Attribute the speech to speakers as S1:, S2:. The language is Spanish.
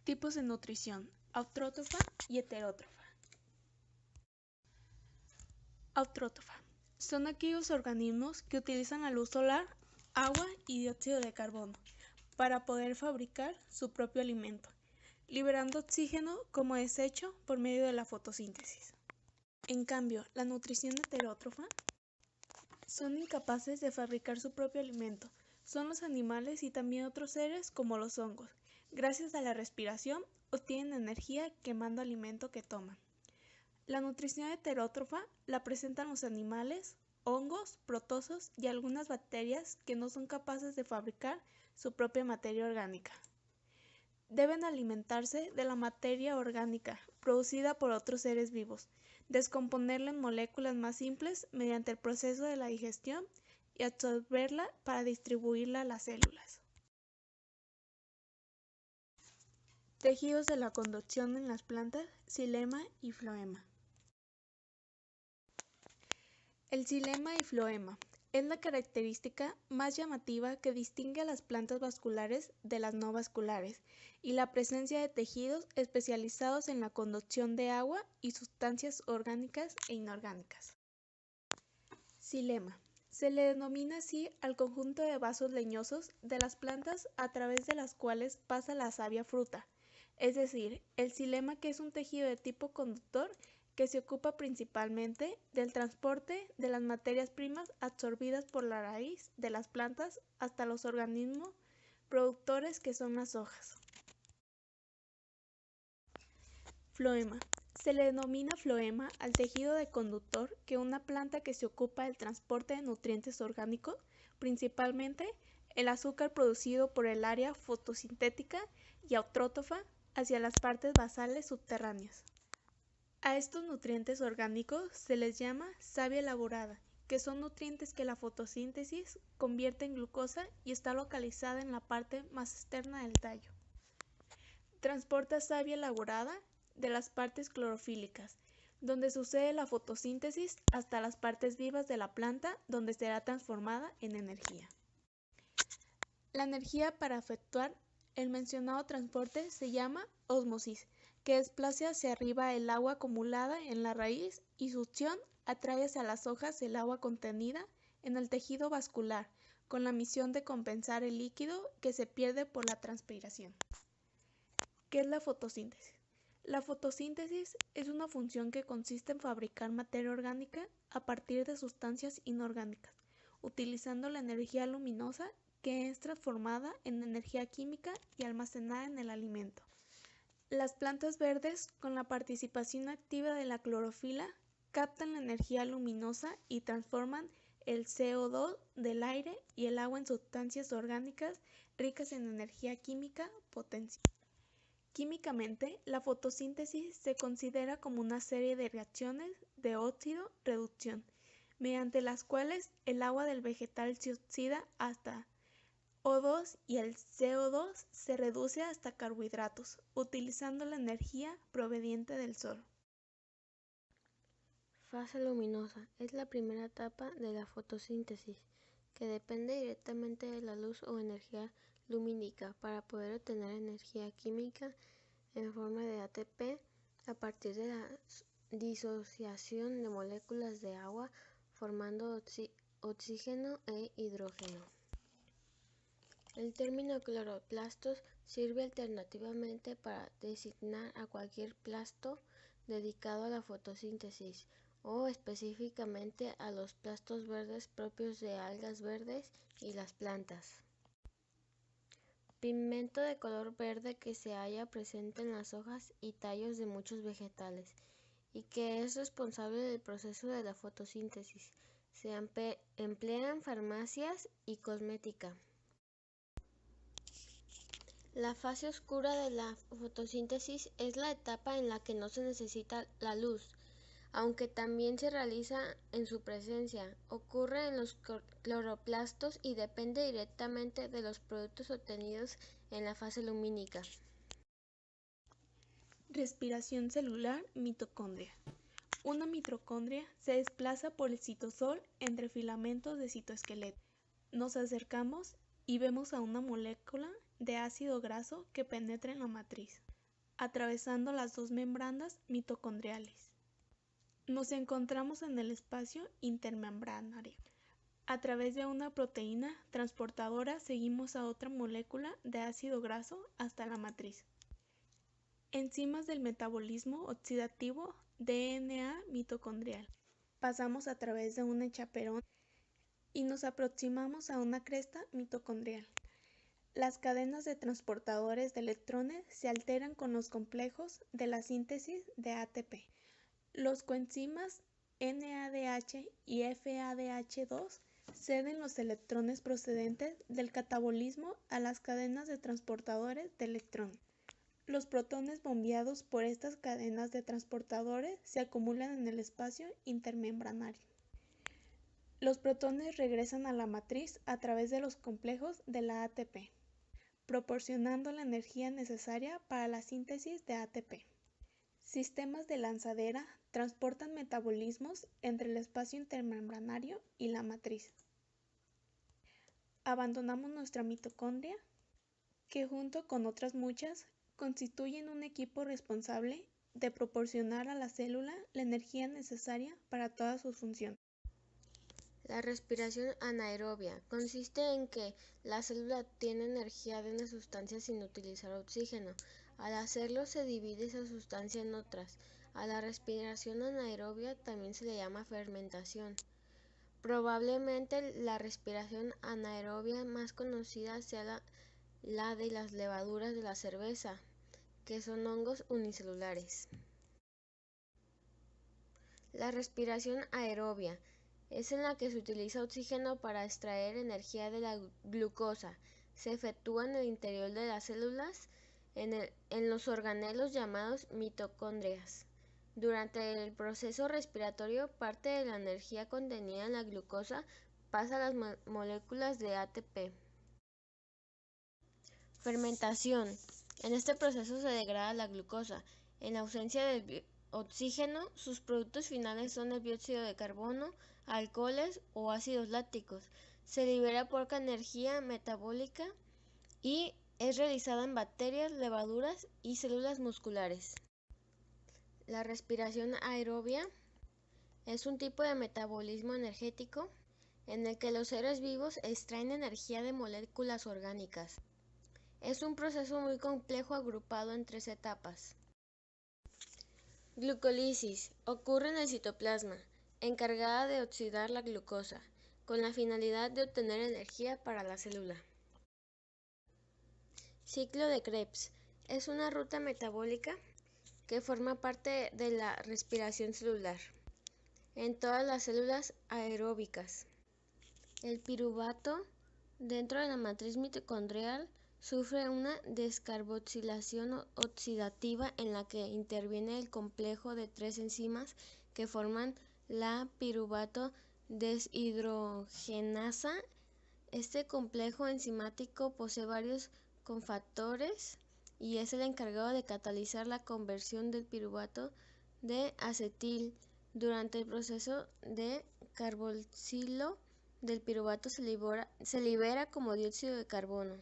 S1: Tipos de nutrición: autrótrofa y heterótrofa. Autrótrofa son aquellos organismos que utilizan la luz solar, agua y dióxido de carbono para poder fabricar su propio alimento, liberando oxígeno como desecho por medio de la fotosíntesis. En cambio, la nutrición heterótrofa son incapaces de fabricar su propio alimento. Son los animales y también otros seres como los hongos. Gracias a la respiración, obtienen energía quemando alimento que toman. La nutrición heterótrofa la presentan los animales, hongos, protozoos y algunas bacterias que no son capaces de fabricar su propia materia orgánica. Deben alimentarse de la materia orgánica producida por otros seres vivos, descomponerla en moléculas más simples mediante el proceso de la digestión y absorberla para distribuirla a las células. Tejidos de la conducción en las plantas: xilema y floema. El xilema y floema es la característica más llamativa que distingue a las plantas vasculares de las no vasculares y la presencia de tejidos especializados en la conducción de agua y sustancias orgánicas e inorgánicas. Xilema. Se le denomina así al conjunto de vasos leñosos de las plantas a través de las cuales pasa la savia fruta, es decir, el xilema, que es un tejido de tipo conductor que se ocupa principalmente del transporte de las materias primas absorbidas por la raíz de las plantas hasta los organismos productores que son las hojas. Floema. Se le denomina floema al tejido de conductor que una planta que se ocupa del transporte de nutrientes orgánicos, principalmente el azúcar producido por el área fotosintética y autrótrofa, hacia las partes basales subterráneas. A estos nutrientes orgánicos se les llama savia elaborada, que son nutrientes que la fotosíntesis convierte en glucosa y está localizada en la parte más externa del tallo. Transporta savia elaborada de las partes clorofílicas, donde sucede la fotosíntesis, hasta las partes vivas de la planta, donde será transformada en energía. La energía para efectuar el mencionado transporte se llama ósmosis, que desplaza hacia arriba el agua acumulada en la raíz, y succión atrae hacia las hojas el agua contenida en el tejido vascular, con la misión de compensar el líquido que se pierde por la transpiración. ¿Qué es la fotosíntesis? La fotosíntesis es una función que consiste en fabricar materia orgánica a partir de sustancias inorgánicas, utilizando la energía luminosa, que es transformada en energía química y almacenada en el alimento. Las plantas verdes, con la participación activa de la clorofila, captan la energía luminosa y transforman el CO2 del aire y el agua en sustancias orgánicas ricas en energía química potencial. Químicamente, la fotosíntesis se considera como una serie de reacciones de óxido-reducción, mediante las cuales el agua del vegetal se oxida hasta O2 y el CO2 se reduce hasta carbohidratos, utilizando la energía proveniente del sol.
S2: Fase luminosa es la primera etapa de la fotosíntesis, que depende directamente de la luz o energía lumínica para poder obtener energía química en forma de ATP a partir de la disociación de moléculas de agua formando oxígeno e hidrógeno. El término cloroplastos sirve alternativamente para designar a cualquier plasto dedicado a la fotosíntesis o específicamente a los plastos verdes propios de algas verdes y las plantas. Pigmento de color verde que se halla presente en las hojas y tallos de muchos vegetales y que es responsable del proceso de la fotosíntesis. Se emplea en farmacias y cosmética. La fase oscura de la fotosíntesis es la etapa en la que no se necesita la luz, aunque también se realiza en su presencia. Ocurre en los cloroplastos y depende directamente de los productos obtenidos en la fase lumínica.
S1: Respiración celular: mitocondria. Una mitocondria se desplaza por el citosol entre filamentos de citoesqueleto. Nos acercamos y vemos a una molécula de ácido graso que penetra en la matriz. atravesando las dos membranas mitocondriales. Nos encontramos en el espacio intermembranario. A través de una proteína transportadora seguimos a otra molécula de ácido graso hasta la matriz. Enzimas del metabolismo oxidativo DNA mitocondrial. Pasamos a través de un chaperón y nos aproximamos a una cresta mitocondrial. Las cadenas de transportadores de electrones se alteran con los complejos de la síntesis de ATP. Los coenzimas NADH y FADH2 ceden los electrones procedentes del catabolismo a las cadenas de transportadores de electrones. Los protones bombeados por estas cadenas de transportadores se acumulan en el espacio intermembranario. Los protones regresan a la matriz a través de los complejos de la ATP, proporcionando la energía necesaria para la síntesis de ATP. Sistemas de lanzadera transportan metabolismos entre el espacio intermembranario y la matriz. Abandonamos nuestra mitocondria, que junto con otras muchas constituyen un equipo responsable de proporcionar a la célula la energía necesaria para todas sus funciones.
S2: La respiración anaerobia consiste en que la célula obtiene energía de una sustancia sin utilizar oxígeno. Al hacerlo se divide esa sustancia en otras. A la respiración anaerobia también se le llama fermentación. Probablemente la respiración anaerobia más conocida sea la de las levaduras de la cerveza, que son hongos unicelulares. La respiración aerobia es en la que se utiliza oxígeno para extraer energía de la glucosa. Se efectúa en el interior de las células, en los organelos llamados mitocondrias. Durante el proceso respiratorio, parte de la energía contenida en la glucosa pasa a las moléculas de ATP. Fermentación. En este proceso se degrada la glucosa. En ausencia de oxígeno, sus productos finales son el dióxido de carbono, alcoholes o ácidos lácticos. Se libera poca energía metabólica y es realizada en bacterias, levaduras y células musculares. La respiración aerobia es un tipo de metabolismo energético en el que los seres vivos extraen energía de moléculas orgánicas. Es un proceso muy complejo agrupado en 3 etapas. Glucólisis ocurre en el citoplasma, encargada de oxidar la glucosa, con la finalidad de obtener energía para la célula. Ciclo de Krebs es una ruta metabólica que forma parte de la respiración celular en todas las células aeróbicas. El piruvato dentro de la matriz mitocondrial sufre una descarboxilación oxidativa en la que interviene el complejo de 3 enzimas que forman la piruvato deshidrogenasa. Este complejo enzimático posee varios cofactores y es el encargado de catalizar la conversión del piruvato de acetil. Durante el proceso de carboxilo del piruvato se libera como dióxido de carbono.